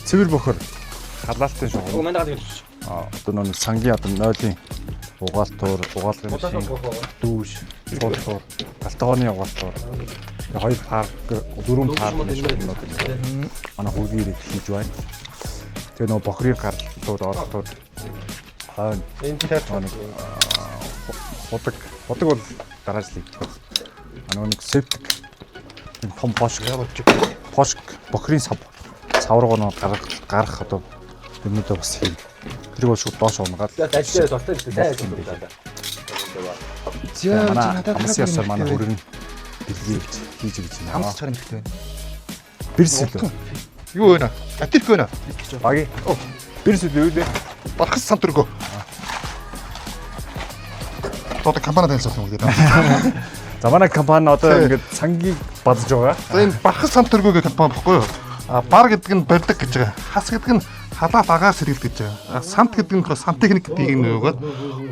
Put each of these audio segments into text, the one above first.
Цэвэр бохор халаалтын шугам. Оо манай гадаг ирж. Одоо нэг сангийн одоо нойлын угаалтуур, угаалгын машин, дүүш, цуултуур, галтгооны угаалтуур. Тэгээ хоёр парк, дөрвөн парк машин. Манай хүүгийн хийж байна. Тэгээ нөгөө бохрын гарлууд орлууд хойно. Энэ тэр бодог бол гараж л хийж байна. Нөгөө нэг септик том пошк бохрын савргоо гарах одоо юмнуудаа бас хийв. Тэр бол шууд доош унгаад. ажлаас болтой гэдэг таа. Амс ясаар манай хүрэн бэлгээж хийж өгч байна. Амс чарам ихтэй байна. Бэрс үү? Юу вэ? Атилк вэ? Баги. Бэрс үү дээ? Бархас сан төргөө. Одоо компани танилцуулсан үг дээ. За манай компани одоо ингээд сангийг бадж байгаа. За энэ бархас сан төргөө гэх компани баггүй юу? Бар гэдэг нь барьдаг гэж байгаа. Хас гэдэг нь халаал агаас сэргэл гэж байгаа. Сант гэдэг нь сантехник гэдгийг нөгөөд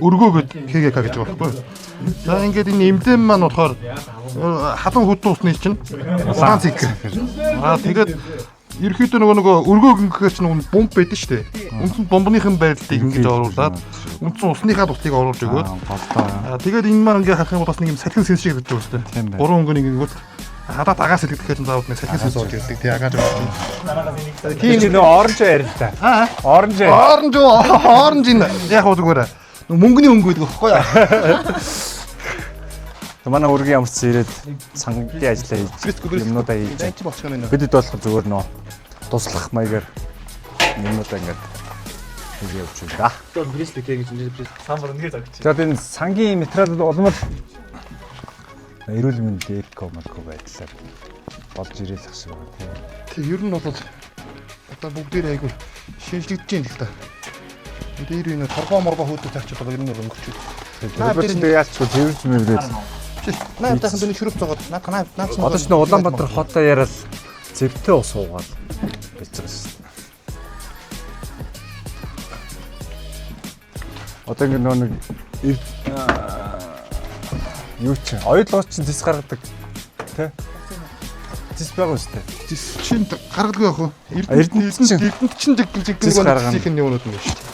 өргөө гэдэг ХГК гэж байгаа байхгүй юу? За ингээд энэ эмблем маань болохоор халуун хөдөө усны чинь санц их. Тэгээд ерөөхдөө нөгөө өргөө гингээр чинь бомб байдаг шүү дээ. Үндсэн бомбныхын байрлалыг ингэж оруулаад үндсэн усныхаа туслыг оруулж өгөөд тэгээд энэ маань ингээ харах юм бол бас нэг юм салхин сэнс шиг гэж байгаа шүү дээ. Гурван өнгө нэг ингүүт хадаад агаас хэлэхэд нь заавал нэг салхин сэнс орж ирдэг. Тэг агааж байгаа. Тийм нөө оранж ярь л та. Оранж энэ яг уу зүгээр мөнгөний өнгө гэдэг багхгүй яа. Манай үргийн амц ирээд сангийн ажиллаа хийж юмнуудаа хийж бидэд болох зүгээр нөө туслах маягаар юмнуудаа ингээд хийж явж байна. Одоо брэслик гэж энэ самбар нэгэ загч. За энэ сангийн материалууд олмол эрүүл мэндийн эко байдлаар болж ирээл ах шиг байна. Тэг ер нь бол одоо бүгдээр айгүй шинжлэгдэж байна л та. Дээр энэ торгоо моргоо хөөдөж тавьчих бол ер нь өнгөрч байна. Бид энэ яаж ч тэрж мэрдээд Наадахын дөрөв шүрүп зогоод наад одоо ч нэг Улаанбаатар хотоо яриад зэвтэй ус уугаад байж байгаа шээ. Одоо ингэ нэг юу ч оюутлогч чинь зис гаргадаг тий? Зис байгаа шүү дээ. Зис чинь гаргалгүй яах вэ? Эрдэнэт чинь нэг нэг юм юмнууд юм шүү дээ.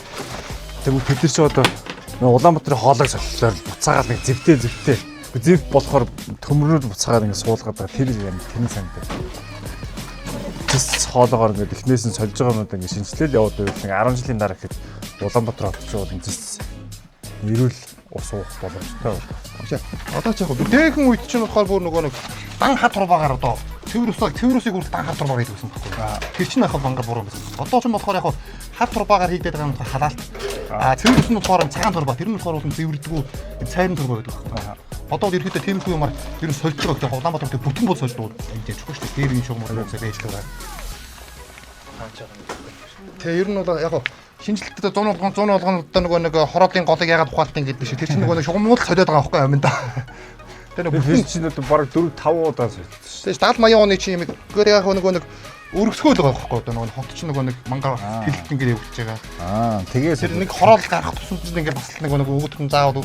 Тэгвэл бид нар ч одоо Улаанбаатарын хоолойг солилцоор буцаагаад нэг зэвтэй зэв болохоор төмрөөр буцаагаад ингэ суулгаад байгаа тэр юм тэн санд. Зис хоолоогоор ингэ эхнээс нь сольж байгаа юмуд ингэ шинжилэл яваад байвал нэг 10 жилийн дараа гэхэд Улаанбаатар хотч бол зис эрүүл ус уух боломжтой байна. Одоо ч яг бүтээгэн үед чинь болохоор бүр нөгөө нэг дан хат руугаар одоо цэвэр усыг бүр дан хат руугаар хийдэг гэсэн байхгүй. Тэр чинь яг бангаар буруу байсан. Одоо ч болохоор яг хат руугаар хийдэг байгаа нь халаалт. Цэвэр ус нь болохоор цагаан турбаа тэр нь болохоор цэвэрдгүү цайрын турбаа байдаг байхгүй. Одоо ерөөхдөө тиймэрхүү юмар ер нь сольж байгаа гэх Улаанбаатар тэр бүтэн бол сольж дуу энэ дэжгүй шүү дээ. Тэр энэ шугамар байж л байгаа. Тэгээ ер нь бол яг шинжилгээтэй 100 болгонд нөгөө нэг хороолын голыг ягаад ухаалтын гэдэг шиг тэр чинь нөгөө нэг шугамууд солиод байгаа байхгүй юм да. Тэр нэг бүтэн чинь одоо бараг 4-5 удаа солисон. Тэгээ 70-80 оны чинь юм гэр яг нөгөө нэг өргөсгөөл байгаа байхгүй одоо нөгөө хот чинь нөгөө нэг мангаар хэлэлт ингээд явуулж байгаа. Тэгээ тэр нэг хороол гарах тусамд ингээд бас нэг өгөөдгөн заавал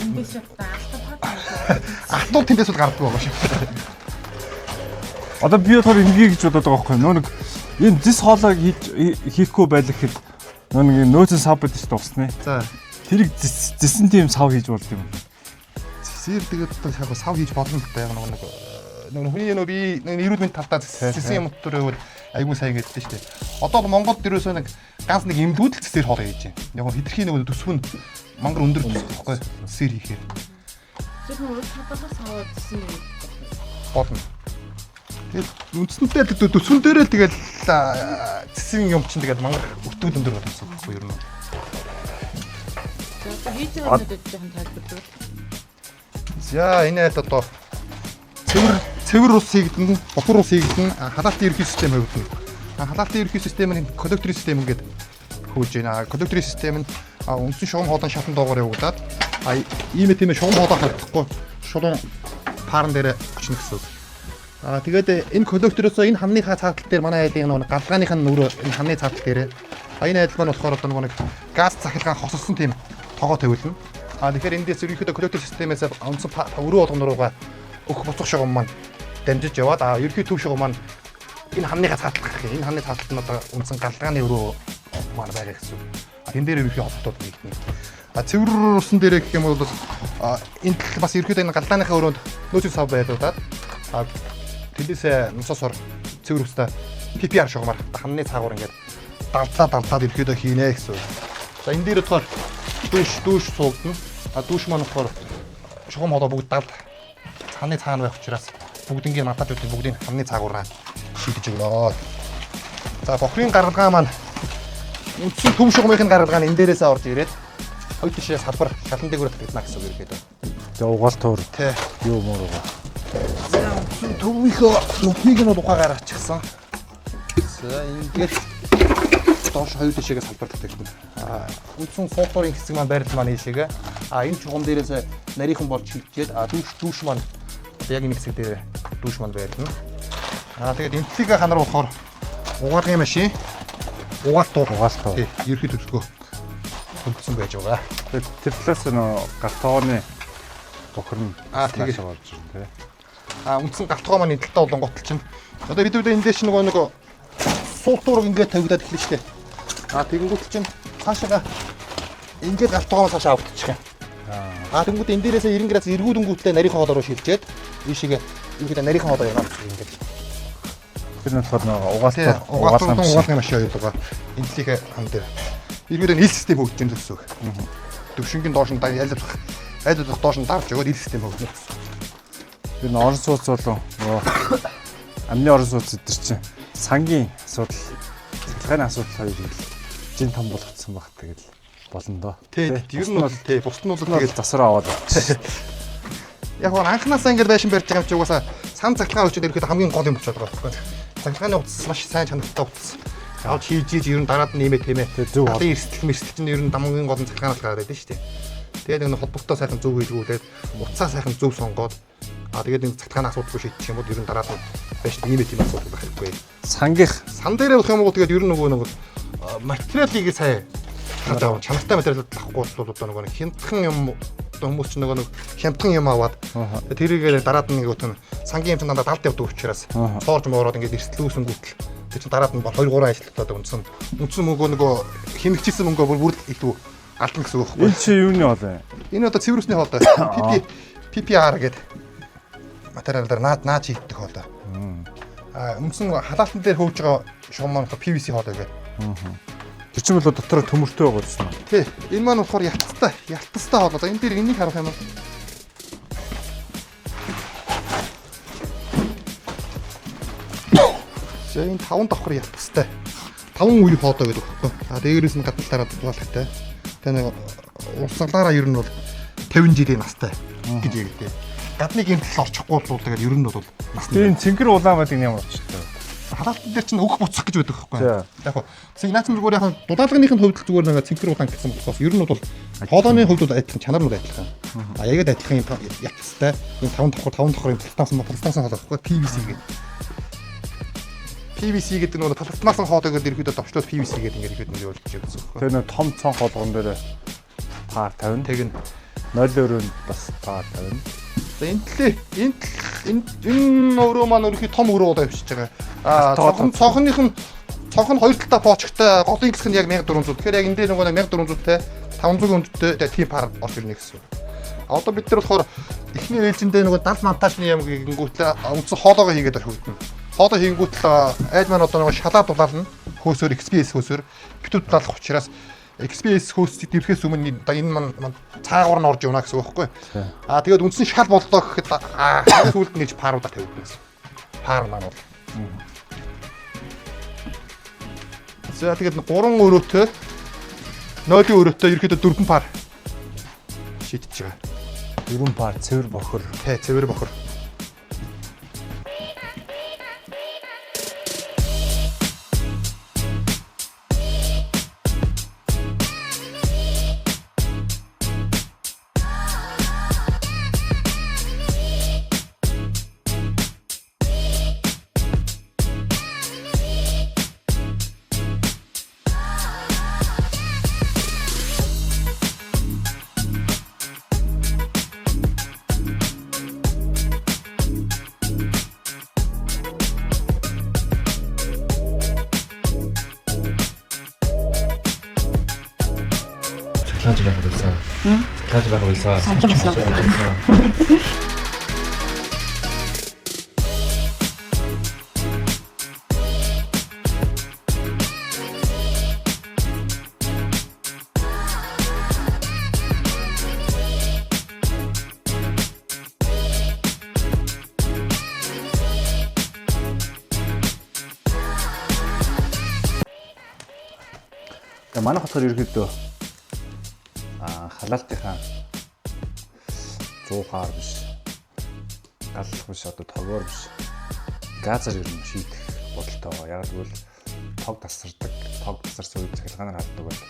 алтууд тэндээс л гардаг байгаа шүү. Одоо би болохоор ингээ гэж бодоод байгаа байхгүй нөө нэг энэ зис хоолойг хийхгүй байх гэхэд нөө нэг нөөцөн сав байдаг шүү дээ усны. За тэрийг зисэн тийм сав хийж болд юм. Зисээр тэгээд яг сав хийж болно л дээ нэг хүний нөө би эрүүл мэнд талдаа зисэн юм төрөөл айгүй сайн гэдэг шүү дээ. Одоо Монголд ерөөсөө нэг ганц нэг эмлгүүд л зисээр хоолой хийж байна. Яг хитрхийн нэг төсвөн мангар өндөр төсөв байхгүй зисээр хийхээр. Зөвхөн хадгалах саваа зисэн юм. Болно. Тэгээд үндсэндээ төсвөн дээрээ тэгээд цэсийн юм чинь тэгээд мангар өртүүд өндөр болсон байхгүй юу? За хийцээ өнөдөд жоохон тайлбарлавал. За энэ хэд одоо цэвэр ус хийгдэн, бохор ус хийгдэн, халаалтын ерхий систем хөвдөн. Халаалтын ерхий систем нь коллекторын систем ингээд хөөж байна. Коллекторын систем нь үндсэн шугам хоолойн шатан доогоор явагдаад ийм тийм шугам хоолой хардахгүй шулуун паран дээр очно гэсэн үг. Тэгээд энэ коллектороос энэ хамныхаа цаатал дээр манай айлын нэг галгааных нь өөрөө энэ хамны цаатал дээр энэ айл маань болохоор одоо нэг газ цахилгаан хосолсон тийм тоогоо тавиулна. Тэгэхээр эндээс ерөнхийдөө коллектор системээс онцон өрөө болгоно руугаа өгөх буцах шугам маань дамжиж яваад ерөнхий төв шугам маань энэ хамныхаа цааталт гэх юм. Энэ хамны цааталт нь одоо онцон галгааны өрөө маань байгаа гэсэн. Тэн дээр ерөнхий холбоотууд нэгдэнэ. Цэвэр усан дээр гэх юм бол энэ бас ерөнхийдөө энэ галгааныхаа өрөөнд нөөцийн сав байлуулаад тэндээс нусасор цэвэр устай PPR шугамаар хамны цаагуур ингээд далдлаад ерөнхийдөө хийнэ гэсэн. За энэ дээр болохоор дүүш суугдана. Дүүш маань болохоор шугам хоолой бүгд дал цааны цаана байх учраас бүгднийг матажуудыг бүгдийг хамны цаагаараа шийдэж өгнө. За бохрын гаргалгаа маань үндсэн төв шугамын гаргалгаа нь энэ дээрээс орж ирээд хоёр тишээ салбар шалан дээгүүр татна гэсэн үг ирэхэд. За угаал туур. Тэ. Юу муугаа. За үндсэн төвийнхөө нүхийг нь ухаагаар ачихсан. За ингээд доош хоёр тишээгээ салбар татагдана. Үндсэн суугтуурын хэсэг маань байрлал маань ийшээгээ. Энэ чухам дээрээс нарийнхан болж хилчээд дүүш маань яг энэ хэсэг дээр дүүш маань байрлана. Тэгээд энтлийг ханар болохоор угаалгын машин угаал туур. Тий, ерхий төлөвлөгөө хөгжсөн байж байгаа. Тэр талаас нөө галтгооны бохор нь тэгээд болж байна тий. Үндсэн галтгоо маань энэ талдаа болонгот чинь. Одоо бид энэ дээр чинь нэг суултуурыг ингээд тавигдаад эхэлнэ шүү дээ. Тэгэнгүүт чинь цаашаа ингээд галтгоо цаашаа авчихсан. Тэгэнгүүт энэ дээрээс 90 градус эргүүлэнгүүтлээ нарийнхан хоолоор шилжээд ийшээгээ ингээд нарийнхан хоолоо яваад ингээд. Тэр нь болохоор угаалгын машин оюутгаа энтлийнхээ хам дээр эргүүлээ ил систем хөгжиж байгаа гэсэн үг. Төвшингийн доош нь айлуулах доош нь дарж өгөөд ил систем хөгжнө гэсэн. Тэр нь орон сууц болон амны орон сууц эдэр чинь сангийн асуудал, цахилгааны асуудал хоёрыг жин том болгоцсон баг тэгэл болно доо. Тий, ер нь бол тий, бусд нь бол тэгэл засвараа аваад авчих. Яг гоо анханасаа ингэж байшин барьж байгаа юм чи угаасаа сан цахилгаан өчөд ирэхэд хамгийн гол юм болчиход байгаа байхгүй. Цахилгааны утас маш сайн чанартай утас. Авч хийж ер нь дараад нь нэмээ тийм ээ. Зөв. Алын эрсдэл чинь ер нь хамгийн гол нь цахилгаанаас гараад байдаг шүү дээ. Тэгээд энэ холбогдоо сайхан зөв хийлгүүлээд утсаа сайхан зөв сонгоод тэгээд энэ цахилгааны асуудалгүй шийдчих юм бол ер нь дараад нь байж нэмээ тийм асуудал байхгүй. Сан дээрээ болох юм бол тэгээд ер нь нөгөө материалыг сайн одоо чанартай материалууд авахгүй бол одоо нөгөө хямдхан юм хүмүүс ч нөгөө хямдхан юм аваад тэрийгээ дараад нь нөгөө сангийн юм дандаа далд явдаг учраас цоорж моороод ингээд эрсдлүүлсэнгүүтэл тэр чинь дараад нь 2-3 ажилтнуудаа үндсэн нөгөө хэмэгчсэн мөнгөө бүр илүү алдна гэсэн үг байхгүй. Энэ чи юуны хоолой? Энэ одоо цэвэр усны хоолой. PPR гэдэг материалаар наад хийгдэх хоолой. Үндсэн халаалтан дээр хөөж байгаа шугам маань PVC хоолой гэдэг. Тэр чинь бол дотор төмөртэй байгаа гэсэн. Тий. Энэ маань болохоор ялтастай хоолой. За энэ дээр энийг харах юм. За энэ 5 давхар ялтастай. 5 үе хоолой гэдэг байхгүй. Дээрээс нь гадна дараа дуулахтай. Тэгээ нэг урсгалаараа ер нь бол 50 жилийн настай гэж ягдээ. Гадныг энэ тал орчихгүй бол тэгээд ер нь бол настай. Энэ цэнгэр улаан байдаг юм орчтой. Халаалтан дээр чинь өгөх буцах гэж байдаг байхгүй. Яг нь сигнацын зүгээр яг дулаалганыхын хувьд л зүгээр нэг цэнгэр улаан гэсэн болохоос ер нь бол хоолойны хувьд бол адилхан, чанар нь адилхан. Яг адилхан юм ятстай. Энэ 5 давхар юм пластмассан хоолой байхгүй. PVC гэдэг. PVC гэдэг нь пластмассан хоолой гэдэг ерөөдөө товчлоод PVC гэдэг ингээд ихэд нь явуулж байгаа гэсэн үг. Тэгээ нэг том цонх болгон дээр пар 50. Тэг нь 0-өрөөнд бас пар 50. За энэ өрөө маань ерөөхдөө том өрөө удаа явчихж байгаа. Цонхных нь хоёр талдаа боочгтой, голын хэсэг нь яг 1400. Тэгэхээр яг энэ дээр нөгөө 1400-тэй 500-ийн өндөртэй тийм пар орж ирнэ гэсэн. Одоо бид нар болохоор эхний ээлжиндээ нөгөө 70 монтажны юм гингүүтлээ үндсэн хоолойгоо хийгээд орхигдно. Хоолой хийнгүүтэл айл маань одоо нөгөө шалаа дулаална. Хөөсөөр XPS хөөсөөр битүү дулаалах учраас XPS хөөсөд ирэхээс өмнө энэ маань цаагуур нь орж явна гэсэн үг байхгүй. Тэгээд үндсэн шал боллоо гэхэд сүүлд нэгж паруудаар тавигдана гэсэн. паар маань бол. За тэгээд 3 өрөөтэй 0-ийн өрөөтэй ерөөхдөө 4 паар шийдэж байгаа. 4 пар цэвэр бохор. Тэ цэвэр бохор. Цахилгаан жирах байсан. Цахилгаан жирах байсан. Манай хотоор ерөөдөө халаалтынхаа 100 хаар биш. Галлах биш, одоо тогоор биш. Газар ер нь шийдэх бодолтой байгаа. Яг тэгвэл тог тасарсан үед цахилгаанаар халддаг бол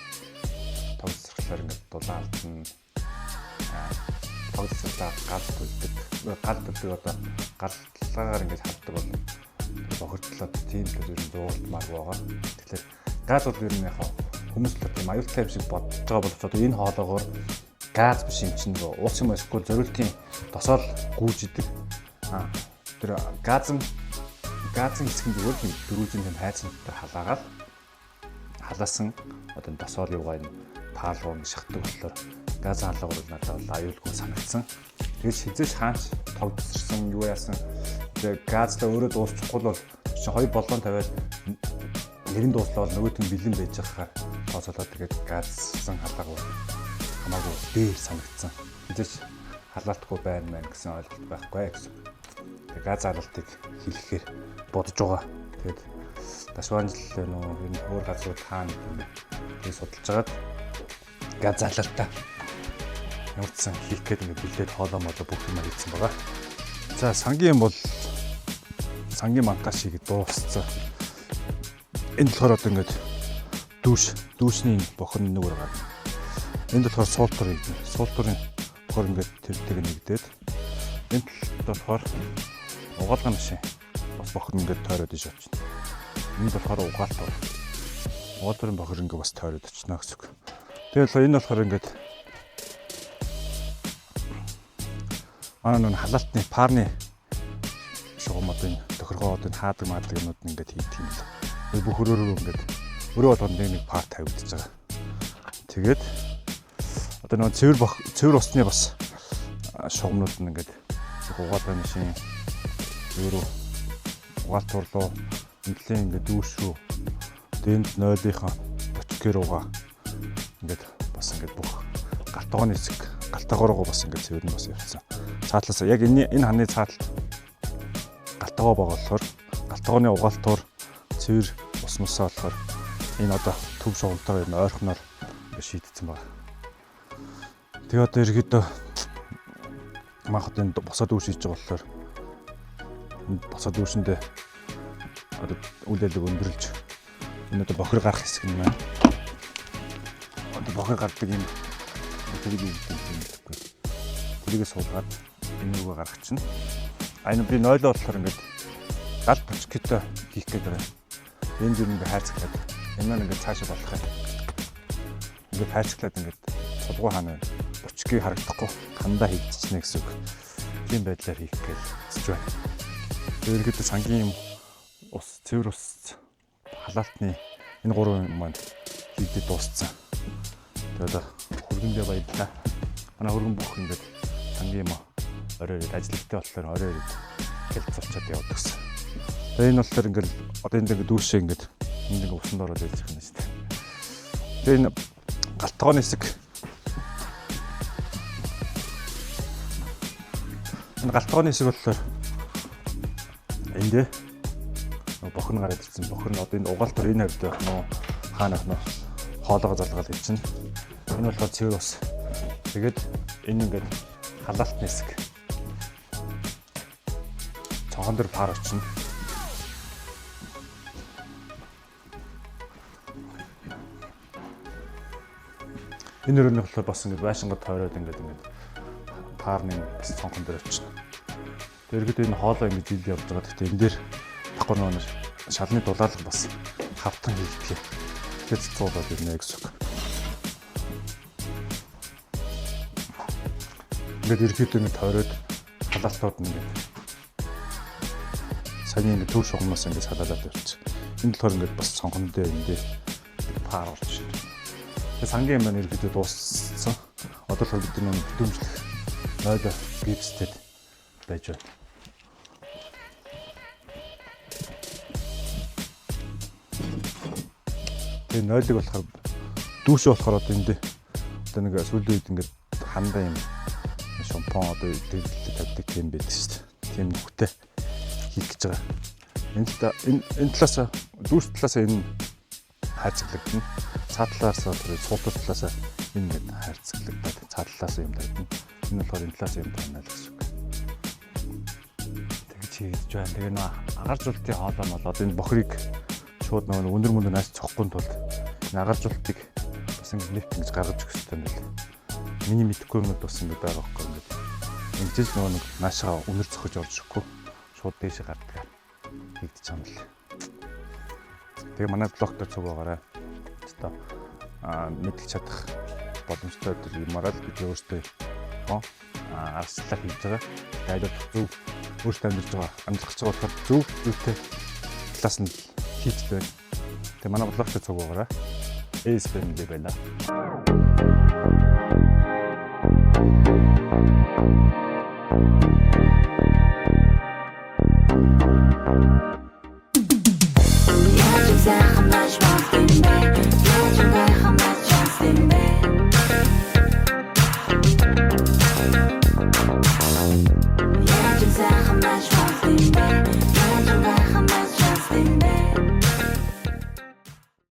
тог тасрахлаар ингээд дулаан алдна. Тог тасарлаа гал төлдөг. Гал төлдөг одоо галлагаар ингээд халддаг бол бохирдлоод тийм л ер нь зуултмаар байгаа. Тэгэхээр газ бол ер нь яг хүмүүс л тийм аюултай юм шиг бодож байгаа боловч одоо энэ хоолоогоор газ биш юм чинь уус юм эсвэл зориултын досоол гүйж идэг. Тэр газын хэсгэн зүгээр л дөрүүжин тэм хайцсан дээр халаасан одоо досоол юугаа энэ таал руу шахдаг болохоор газ халаагаар бол надад бол аюулгүй санагдсан. Тэгээс хизээш хаач тог тасарсан юу яасан. Тэгээ газлаа өөрөө дуусчихгүй бол чи 2 болон тавиад нэрийн дууслал нөгөөт нь бэлэн байж байгаа тооцоолоод тэгээд газсан халаагаар хамаагүй дээр санагдсан. Хизээч халаалтгүй байна мэн гэсэн ойлголт байхгүй гэсэн. Тэгээд газ халаалтыг хийхээр бодож байгаа. Тэгээд Дашванжил нөө энэ өөр газрууд хаана гэдэг судалж агаад газ халаалтаа нууцсан хийх гээд ингээд бэлдээд хоолоо молоо бүх юм хийсэн байгаа. За сангийн бол сангийн монтаж хийгээд дууссан. Энэ болохоор одоо ингээд дүүшний бохор нэг ураад. Энд болохоор суултур хийгдэнэ. Суултурын бохор ингээд тэртэйг нэгдээд энэ болохоор угаалгын машин бас бохор ингээд тойроод иж очно. Энэ болохоор угаалтур. Угаалтурын бохор ингээд бас тойроод очно гэсэн үг. Тэгэл энэ болохоор ингээд манай нөө халаалтны парны шугам одоо энэ тохиргоо одоо энэ хаадаг маадаг юмуд нь ингээд хийдэг юм л. Бүх өрөөрөө ингээд өрөө болгонд нэг парт тавигдчихж байгаа. Тэгээд одоо нөгөө цэвэр усны бас шугамнууд нь ингээд угаалгын машин өрөө угаалтур руу энэлийн ингээд дүүш рүү дэнд 0-ийнхаа бочкер руугаа ингээд бас ингээд бүх галтгооны хэсэг галтгоороо бас ингээд цэвэр нь бас явцсан. Цаатлаас яг энэ ханы цааталт галтгоо байгаа болохоор галтгооны угаалтур цэвэр ус мусаа болохоор энэ одоо төв шугамтайгаар энэ ойрхоноор ингээд шийдсэн байна. Тэгээ одоо ерөөдөө манхад энэ босоо дүүш хийж байгаа болохоор энэ босоо дүүшэндээ одоо үйл ажиллагааг өндөрлж энэ одоо бохир гарах хэсэг юм байна. Одоо бохир гардаг юм тэрийг юу гэдэг юм бэ? Тэрийг суулгаад энэ юугаа гаргах чинь. Энэ би нойлоо болохоор ингээд гал бочктой хийх гээд байна. Энд юу нэг хайцглаад энэ маань ингээд цаашаа болох юм. Ингээд хайцглаад ингээд сулгуу хаана бочкийг харагдахгүй хандаа хийчихнэ гэсэн үг. Тийм байдлаар хийх гэж үзэж байна. Ерөнхийдөө сангийн ус, цэвэр ус, халаалтны энэ гурван маань хийгдэж дууссан. Тэгээд хөргөндөө баярлалаа. Манай хөргөн бүх ингээд сангийн юм орой ажилттай болохоор орой хэлцүүлчихэд явдаг гэсэн. Тэгээд энэ болохоор ингээд одоо энд ингээд дүүшээ ингээд энд ингээд усанд ороод ирж байгаа юм шүү дээ. Тэгээд энэ галтгооны хэсэг энэ галтгооны хэсэг болохоор Эндээ бохор гараад ирсэн. Бохор нь одоо энэ угаалтар энэ хавьд байх нь хаана байх нь хоолойгоо залгаад ирчин. Энэ болохоор цэвэр ус. Тэгээд энэ ингээд халаалтны хэсэг. Цонхон дээр пар очно. Энэ өрөөний болохоор бас ингээд байшингад тойроод ингээд паарны бас цонхон дээр очно. Тэргээд энэ хоолой ингэж ил явж байгаа. Гэхдээ энэ дээр давхар нөр шалны дулаалга бас хавтан хийгдлээ. Тэгээд цуцуулаад ирнэ гэсэн үг. Ингээд ерөөхдөө ингэ тойроод халаалтууд нь ингээд сайн ингэ төв шугамнаас ингэ салаалаад явчих. Энэ болохоор ингээд бас цонхон дээр эндээ паар болж байна. Тэгээд сангийн юм ерөөхдөө дууссан. Одоо л бид нэг бүтэмжлэх нойло гипстэй байж байна. Тэгээ нойлог болохоор дүүшээ болохоор одоо эндээ одоо нэг сүүлийн үед ингээд хандаа юм шампунь одоо дэвлэлт тавьдаг юм байдаг шүү дээ. Тийм нөхтэй хийх гэж байгаа. Энэ талаас дүүш талаас энэ хайрцаглагдана. Цаа талаас суултал талаас энэ ингээд хайрцаглагдаад цаа талаас юм тавьна. Энэ болохоор энэ талаас юм тавина л гэсэн үг. Тэгж хийж байна. Тэгээ нөө агаржуултын хоолой нь бол одоо энэ бохрыг шууд нөгөө өндөр мөндөөс цохгүй тулд энэ агаржуултыг бас ингэ нэвт ингэж гаргаж өгөх хэрэгтэй юм байна. Миний мэдхгүй юмуд бас ингэ байгаа байхгүй юм. Ингэж нөгөө нэг наашаа өнөр цохиж орж ирэхгүй шууд дээшээ гардаг. Хийгдэж байгаа юм л. Тэгээ манай блогтер цуг байгаарай. Одоо мэдчих чадах боломжтой юмараа л бид өөрсдөө аргачлалаа хийж байгаа. Дайдад зөв өөрсдөө амьдарч байгаа. Амьдрах гэж болохоор зөв зүйтэй талаас нь хийдэг. Тэгээ манай блогтер цуг байгаарай. Эсбэм дэ байна. Я же захомнаш